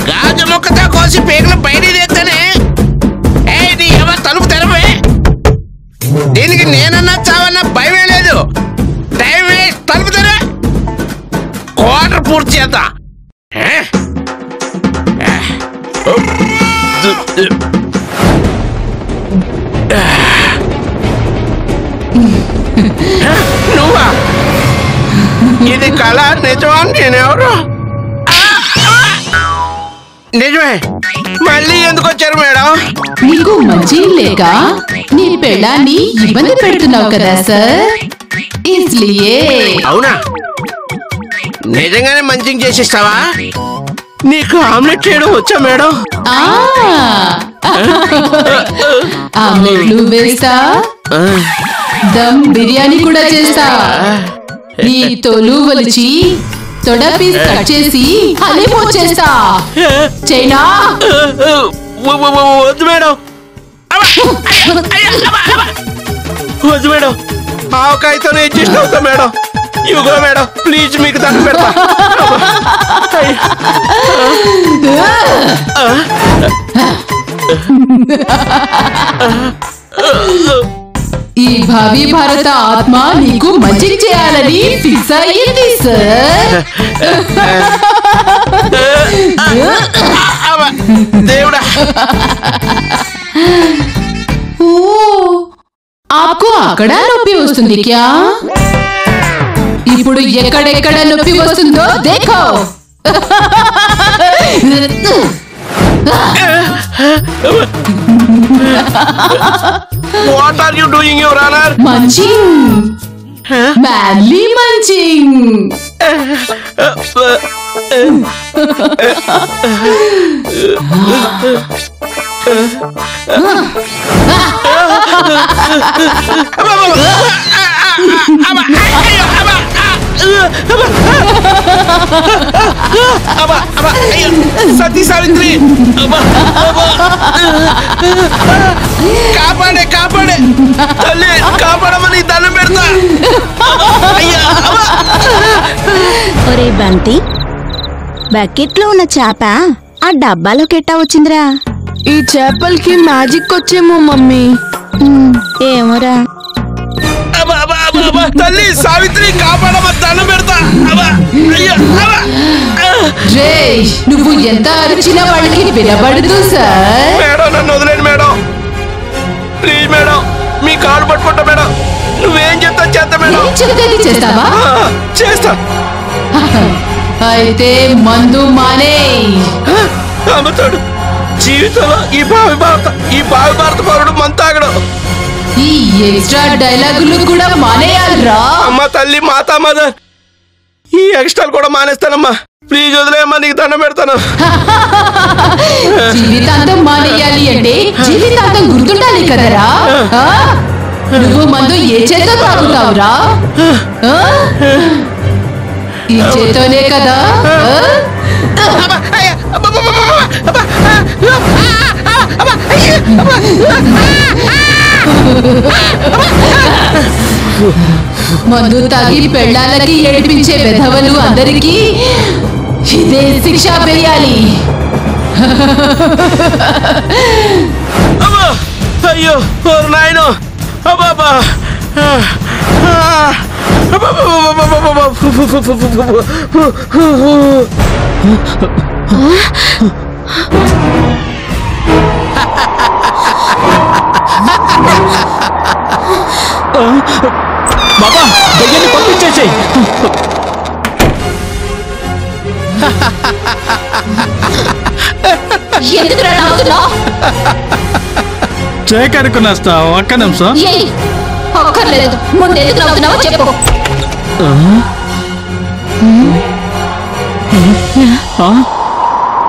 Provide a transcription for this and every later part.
గాజు ముక్కతో కోసి పేగులు బయట తెస్తానే. నీ ఏమో తలుపు తెరవే. దీనికి నేనన్నా చావన్నా భయమే లేదు. Time waste. తలుపు తెరవే. క్వార్టర్ పూర్తి చేద్దాం. నువ్వా? ఇది కళ నిజమా? నేనెవరు? నిజమే. మళ్ళీ ఎందుకు వచ్చారు మేడం? నీకు మంచి లేక నీ పెళ్ళాన్ని ఇబ్బంది పెడుతున్నావు కదా సార్, ఇస్లియే. అవునా? నిజంగానే మంచిగా చేసిస్తావా? నీకు ఆమ్లెట్ చేయడం వచ్చా మేడం? ఆమ్లెట్లు వేస్తా, దమ్ బిర్యానీ కూడా చేస్తా. నీ తోలు వలిచి తొడ పీస్ కట్ చేసి హలీమో చేస్తా. చైనా వద్దు మేడం. వద్దు మేడం. ఆవకాయతోనే అడ్జస్ట్ అవుతా మేడం. ఇదిగో మేడం, ప్లీజ్ మీకు దండం పెడతా. ఈ భావి భారత ఆత్మ నీకు మంచి చేయాలని ఫిక్స్ అయ్యింది సార్. దేవుడా. ఓ, ఆప్కో అక్కడ నొప్పి వస్తుంది క్యా? ఇప్పుడు ఎక్కడెక్కడ నొప్పి వస్తుందో దేఖో. What are you doing, Your Honor? Munching. Madly munching. సతీ సావిత్రి, కాపాడే కాపాడే తల్లి, కాపాడమని దండం పెడతా. ఒరే బంటి, బకెట్ లో ఉన్న చేప ఆ డబ్బాలోకి ఎట్టా వచ్చిందిరా? ఈ చేపలకి మ్యాజిక్ వచ్చేమో మమ్మీ. ఏమోరా. తల్లి సావిత్రి, కాపాడమని దండం పెడతా. నువ్వు ఎంత అరిచినా వాళ్ళకి వినబడదు సార్. మేడం, నన్ను వదిలేండి మేడం. ప్లీజ్ మేడం, మీ కాలు పట్టుకుంటా మేడం. నువ్వేం చెప్తా చేస్తా మేడం. చేస్తావా? చేస్తా. అయితే మందు మానే. అమ్ముతాడు. జీవితంలో ఈ భావి భారత పౌరుడు మందు తాగడం. ఈ ఎక్స్ట్రా డైలాగులు కూడా మానేయాలరా. అమ్మ తల్లి, మాతా మదర్, ఈ ఎక్స్ట్రాలు కూడా మానేస్తానమ్మా. ప్లీజ్ వదిలేమ్మా, నీకు దండం పెడతాను. జీవితాంతం మానేయాలి అంటే జీవితాంతం గుర్తుండాలి కదరా. నువ్వు మందు ఏ చేతో తాగుతావురా? ఈ చేతోనే కదా. మందు తాగి పెళ్ళాలకి ఏడిపించే వెధవలు అందరికీ ఇదే శిక్ష వేయాలి. అయ్యో నాయనో. అబ్బాబా, బాబా, దయ్యాన్ని పంపించేసేయ్. ఎందుకురా నవ్వుతున్నావ్? చేయకనుకునేస్తా. ఒక్క నిమిషం. ఒక్కర్లేదు, ముందు ఎందుకు నవ్వుతున్నావో చెప్పు.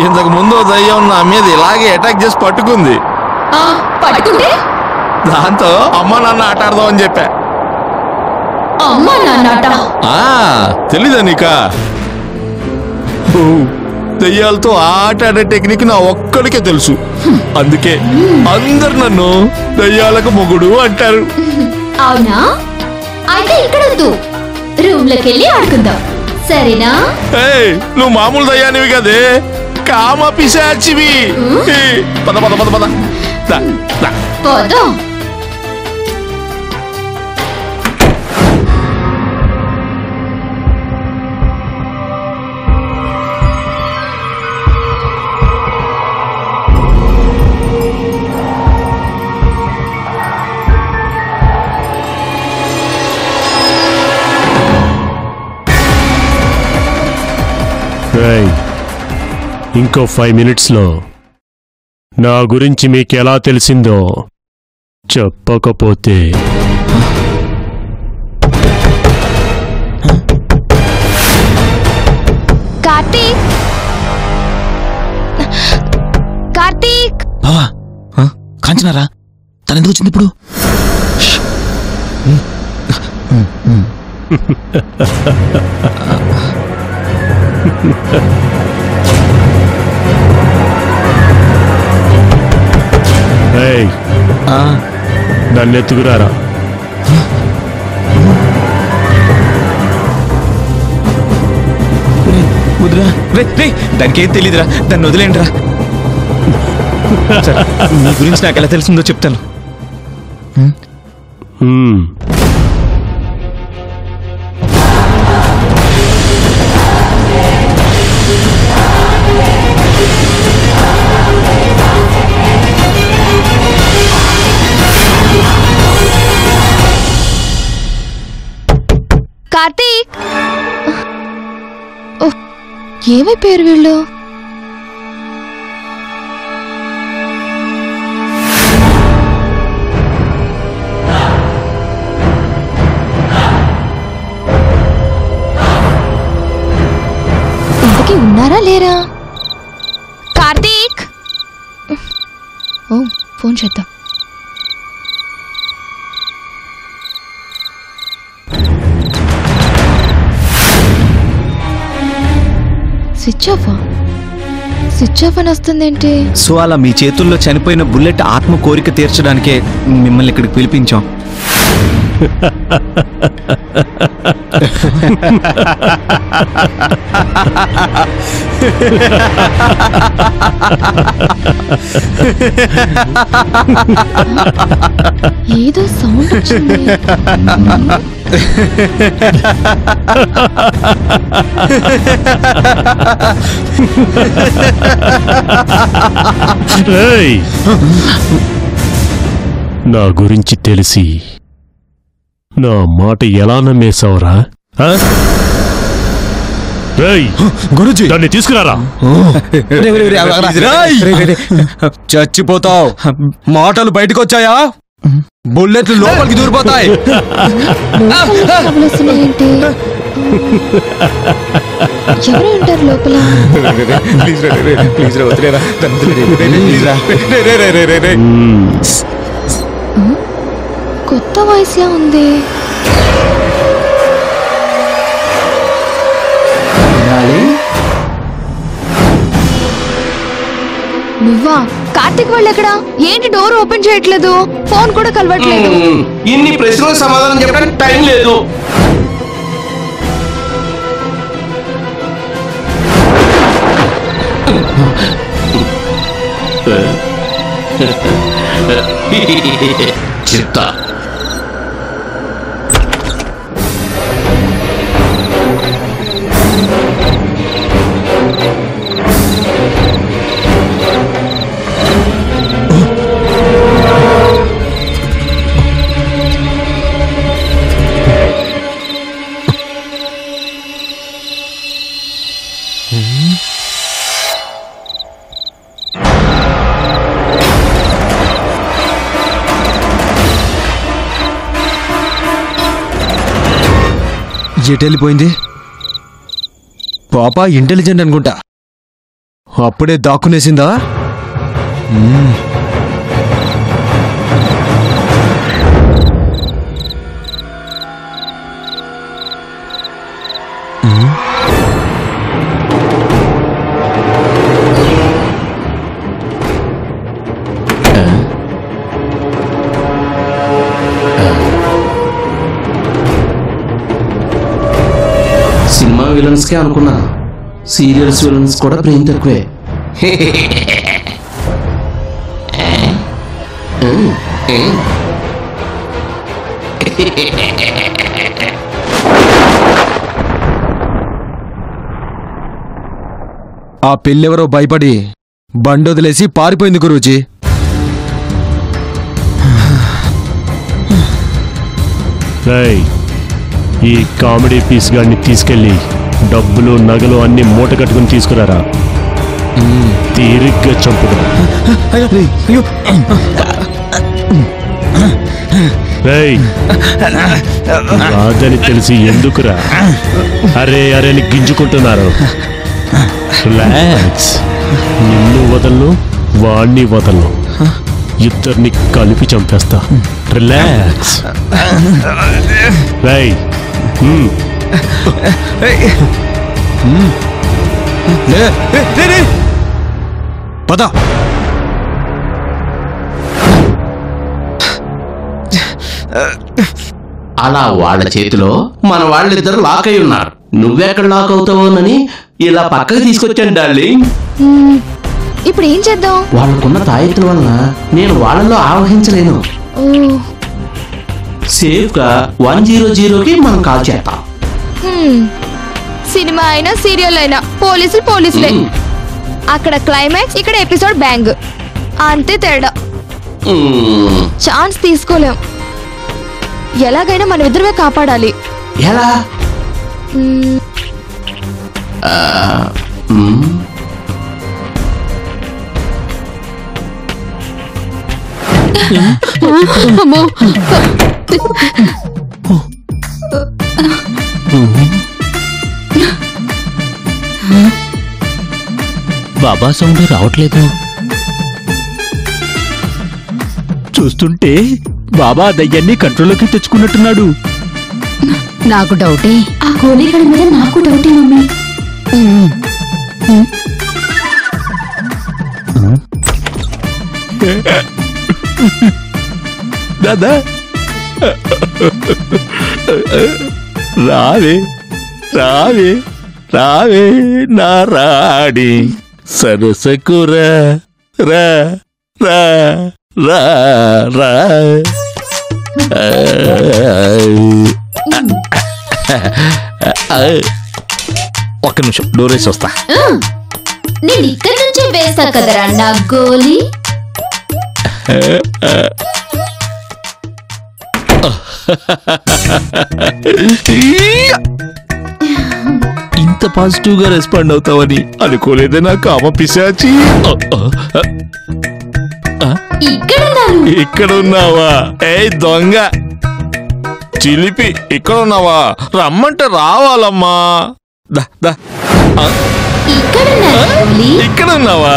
ఇంతకు ముందు దయ్యం నా మీద ఇలాగే అటాక్ చేసి పట్టుకుంది. పట్టుకుంటే దాంతో అమ్మ నాన్న ఆట ఆడదామని చెప్పా. అమ్మ నాన్న ఆట? తెలీదా నీకా? దయ్యాలతో ఆట ఆడే టెక్నిక్ నా ఒక్కడికే తెలుసు. అందుకే అందరు నన్ను దయ్యాలకు మొగుడు అంటారు. అవునా? అయితే ఇక్కడ వద్దు, రూమ్ లోకి వెళ్ళి ఆడుకుందాం, సరేనా? నువ్వు మామూలు దయ్యానివి కదే, కామ పిశాచివి. పద పద పద పద. పోదాం. ఇంకో 5 minutesలో నా గురించి మీకెలా తెలిసిందో చెప్పకపోతే కార్తీక్, కార్తీక్. బావా, కాంచనారా? తనెందుకు వచ్చింది ఇప్పుడు? నన్నెత్తుకురారా. వద్దురా, దానికి ఏం తెలీదురా, దాన్ని వదిలేండిరా. నీ గురించి నాకు ఎలా తెలిసిందో చెప్తాను. కార్తీక్, ఏమైపోయారు వీళ్ళు? ఇంతకీ ఉన్నారా లేరా? కార్తీక్, ఓ ఫోన్ చేద్దాం. స్విచ్ ఆఫ్ అని వస్తుందేంటి? సో అలా మీ చేతుల్లో చనిపోయిన బుల్లెట్ ఆత్మ కోరిక తీర్చడానికే మిమ్మల్ని ఇక్కడికి పిలిపించాం. ఏదో సౌండ్ వచ్చింది. నా గురించి తెలిసి నా మాట ఎలా నమ్మేశావురా? గురుజీ, దాన్ని తీసుకురారా. చచ్చిపోతావు. మాటలు బయటకు వచ్చాయా? బుల్లెట్లు లోపలికి దూరిపోతాయి. ఎవరు ఉంటారు లోపల? కొత్త వాయిస్ లా ఉంది. నువ్వా? కార్తీక్ వాళ్ళు ఎక్కడా? ఏంటి డోర్ ఓపెన్ చేయట్లేదు? ఫోన్ కూడా కలవట్లేదు. ఇన్ని ప్రశ్నలకు సమాధానం చెప్పడానికి టైం లేదు. చిత్త ఎటెళ్ళిపోయింది? పాప ఇంటెలిజెంట్ అనుకుంటా, అప్పుడే దాక్కునేసిందా? విలన్స్ కే అనుకున్నాను. సీరియల్స్ విలన్స్ కూడా బ్రెయిన్ తక్కువే. ఆ పిల్లెవరో భయపడి బండొదిలేసి పారిపోయింది గురూజీ. ఈ కామెడీ పీస్ గాడిని తీసుకెళ్ళి డబ్బులు నగలు అన్ని మూట కట్టుకుని తీసుకురారా. తీరిగ్గా చంపుదా. రాదని తెలిసి ఎందుకురా అరే అరేని గింజుకుంటున్నారు. రిలాక్స్. నిన్ను వదలను, వాణ్ణి వదలను, ఇద్దరిని కలిపి చంపేస్తా. రిలాక్స్. రై పద. అలా వాళ్ళ చేతిలో మన వాళ్ళిద్దరు లాక్ అయి ఉన్నారు. నువ్వెక్కడ లాక్ అవుతావోనని ఇలా పక్కకి తీసుకొచ్చాను డార్లింగ్. ఇప్పుడు ఏం చేద్దాం? వాళ్ళకున్న తాయెత్తుల వలన నేను వాళ్ళలో ఆవహించలేను. సేఫ్ గా 100కి మనం కాల్ చేద్దాం. సినిమా అయినా సీరియల్ అయినా పోలీసులే. అక్కడ క్లైమాక్స్, ఇక్కడ ఎపిసోడ్ బ్యాంగ్. అంతే తేడా. ఛాన్స్ తీసుకోలేం. ఎలాగైనా మన ఇద్దరమే కాపాడాలి. ఎలా? అమ్మో. బాబా సౌండ్ రావట్లేదు. చూస్తుంటే బాబా దయ్యాన్ని కంట్రోల్లోకి తెచ్చుకున్నట్టున్నాడు. నాకు డౌటే. ఆ గోలీగడి మీద నాకు డౌటే మమ్మీ. దాదా రావే రావే రావే నా రాడి సరసకురా రా రా రా రా. ఒక్క నిమిషం డోరేసి వస్తా. నేను ఇక్కడి నుంచే వేస్తా కదరా నా గోలీ. ఇంత పాజిటివ్ గా రెస్పాండ్ అవుతావని అనుకోలేదే నా కామ పిశాచి. ఇక్కడ ఉన్నావా? ఏ దొంగ చిలిపి, ఇక్కడ ఉన్నావా? రమ్మంటే రావాలమ్మా. ఇక్కడ ఉన్నావా?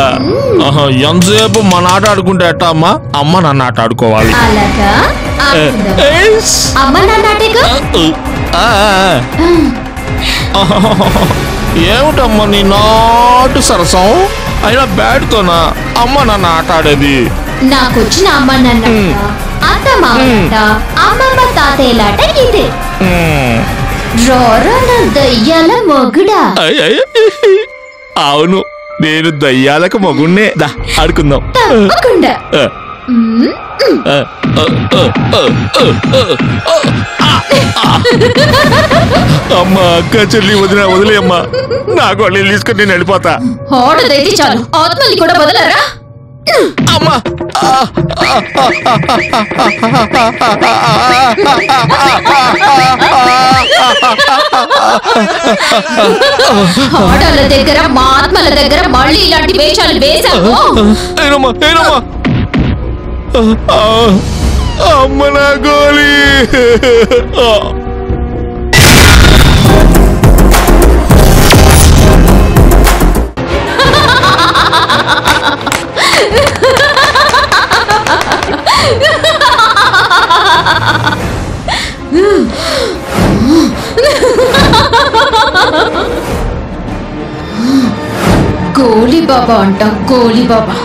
ఎంతసేపు మన ఆట ఆడుకుంటే ఎట్టా అమ్మా? అమ్మ నన్ను ఆట ఆడుకోవాలి. ఏమిటమ్మా నీ నాటు సరసం? అయినా బ్యాట్తోనా అమ్మ నన్ను ఆట ఆడేది? నాకొచ్చిన అమ్మ నాన్న అమ్మమ్మ తాతయ్యలాట ఇదే. దయ్యాల మొగుడా? అవును, నేను దయ్యాలకు మొగుణ్ణే. దా ఆడుకుందాం. తప్పకుండా. అమ్మా, అక్క చెల్లి వదిలే వదిలే అమ్మా. నాకు వాళ్ళు తీసుకొని నేను వెళ్ళిపోతా. ఆడదైతే చాలు, ఆత్మల్ని కూడా వదలరా? అమ్మా ఆడల దగ్గర మా ఆత్మల దగ్గర మళ్ళీ ఇలాంటి వేషాలు వేశావు. అమ్మ నా గోలీ. గోలీ బాబా అంట, గోలీ బాబా.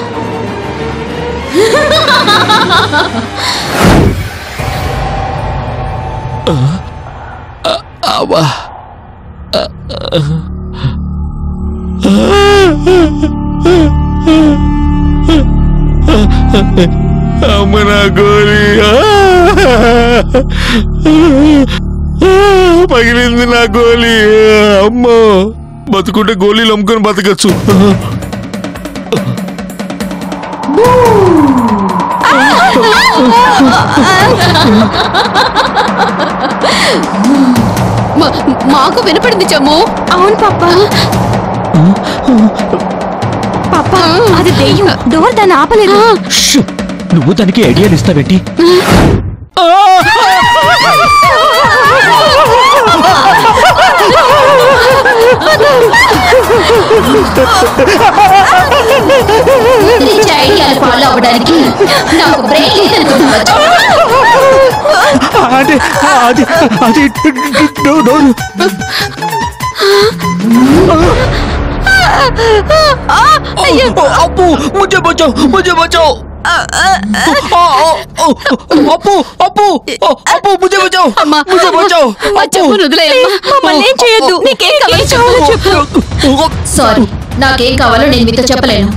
అమ్మ నా గోలి పగిలింది నా గోలి. అమ్మో, బతుకుంటే గోళీలు అమ్ముకొని బతకచ్చు. మాకు వినపడింది చమ్ము. అవును పాపా. పాపా, అది దెయ్యం. డోర్ దాన్ని ఆపలేదు. నువ్వు దానికి ఐడియాలు ఇస్తావేంటి? ఐడియాలు ఫాలో అవ్వడానికి నాకు బ్రెయిన్ లేదనుకుంటున్నాను. అప్పు, ముझे बचाओ, मुझे बचाओ. అప్పు, అప్పు, అప్పు, मुझे बचाओ, मुझे बचाओ. మమ్మల్ని ఏం చేయొద్దు. నీకేం కావాలో చెప్పు. సారీ, నాకేం కావాలో నేను మీతో చెప్పలేను.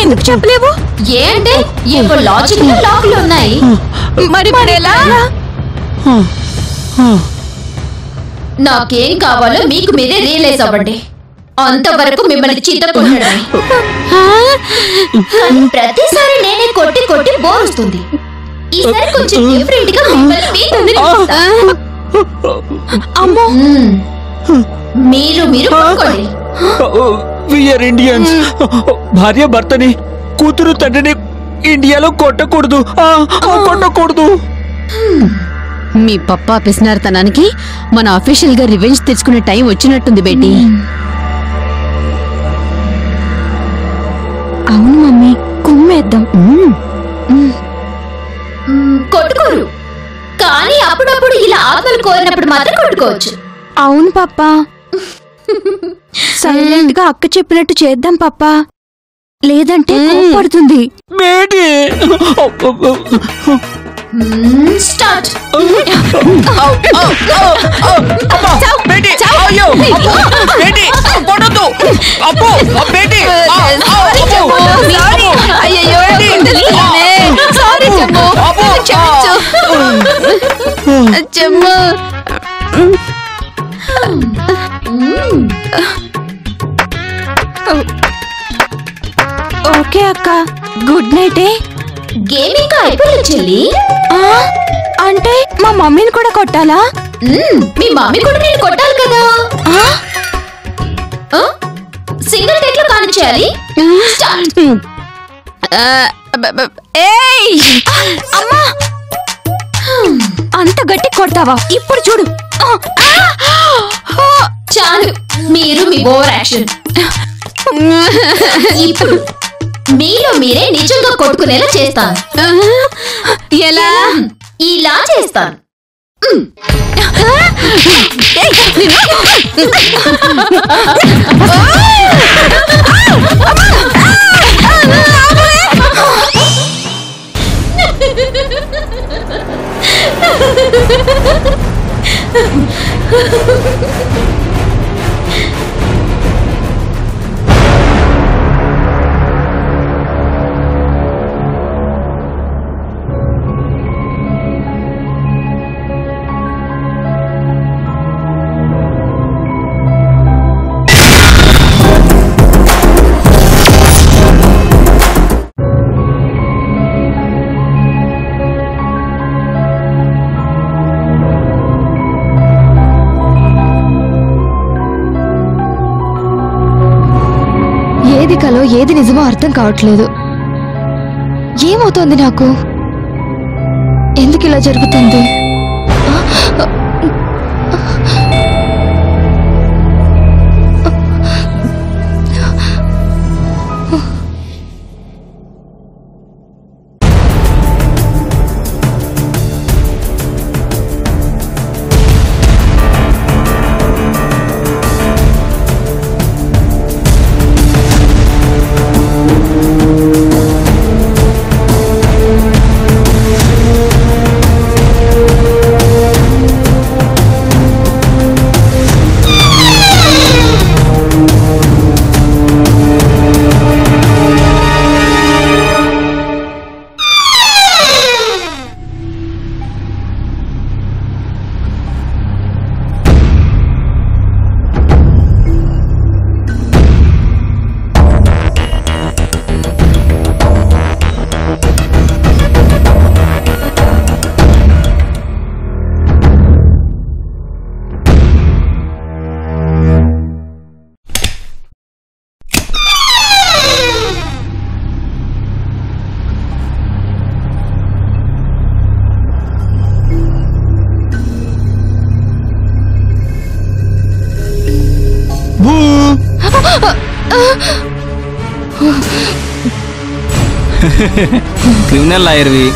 ఎందుకు చెప్పలేవు? ఏ అంటే ఏవో లాజిక్ లాక్లు ఉన్నాయి. మరి ఎలా? నాకేం కావాలో మీకు మీరే రియలైజ్ అవ్వండి. అంతవరకు మిమ్మల్ని చీతకొట్టడమే. కానీ ప్రతిసారి నేనే కొట్టి కొట్టి బోర్ వస్తుంది. ఈసారి కొంచెం డిఫరెంట్ గా మిమ్మల్ని అమ్మో, మీరు కొట్టుకోండి. We are Indians. భార్య భర్తని, కూతురు తండ్రిని ఇండియాలో కొట్టకూడదు, కొట్టకూడదు. మీ పప్పా పిసినారితనానికి మన అఫీషియల్ గా రివెంజ్ తెచ్చుకునే టైం వచ్చినట్టుంది బేటీ. అవును మమ్మీ, కుమ్మేద్దాం. కొట్టుకోరు, కానీ అప్పుడప్పుడు ఇలా ఆత్మలు కోరినప్పుడు మాత్రం కొట్టుకోవచ్చు. అవును పాపా. సైలెంట్ గా అక్క చెప్పినట్టు చేద్దాం పాపా, లేదంటే పడుతుంది. స్టార్ట్. ఓకే అక్క, గుడ్ నైట్. గేమ్ ఇంకా అయిపోలేదు చెల్లి. అంటే మా మమ్మీని కూడా కొట్టాలా? మీ మమ్మీ కూడా నేను కొట్టాలి కదా. సింగిల్ టేక్ లో కానిచ్చేయాలి. అమ్మా, అంత గట్టి కొడతావా? ఇప్పుడు చూడు. చాలు, మీరు మీ ఓవర్ యాక్షన్. ఇప్పుడు మీలో మీరే నిజంగా కొట్టుకునేలా చేస్తాను. ఎలా? ఇలా చేస్తాను. ఏది కలో ఏది నిజమో అర్థం కావట్లేదు. ఏమవుతోంది నాకు? ఎందుకు ఇలా జరుగుతుంది? క్రిమినల్ లాయర్వి,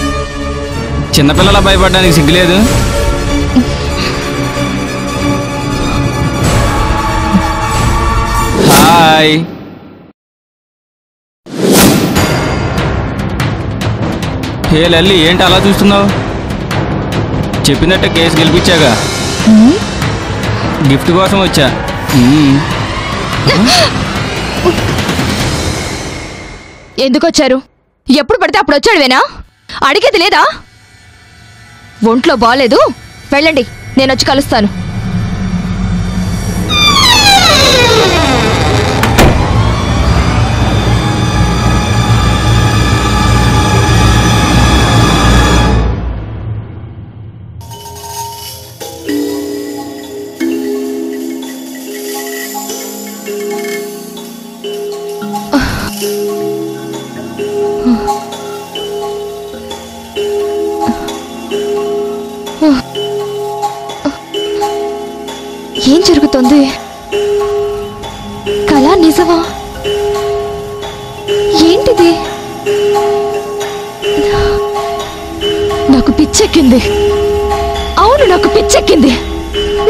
చిన్నపిల్లల భయపడడానికి సిగ్గులేదు. హాయ్. హే లల్లి, ఏంటి అలా చూస్తున్నావు? చెప్పినట్టే కేసు గెలిపించాగా. గిఫ్ట్ కోసం వచ్చా. ఎందుకు వచ్చారు? ఎప్పుడు పడితే అప్పుడు వచ్చాడువేనా? అడిగేది లేదా? ఒంట్లో బాలేదు, వెళ్ళండి, నేను వచ్చి కలుస్తాను. ఏం జరుగుతుంది? కళ నిజమా? ఏంటిది? నాకు పిచ్చెక్కింది. అవును, నాకు పిచ్చెక్కింది.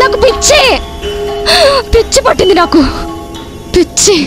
నాకు పిచ్చి పట్టింది. నాకు పిచ్చి.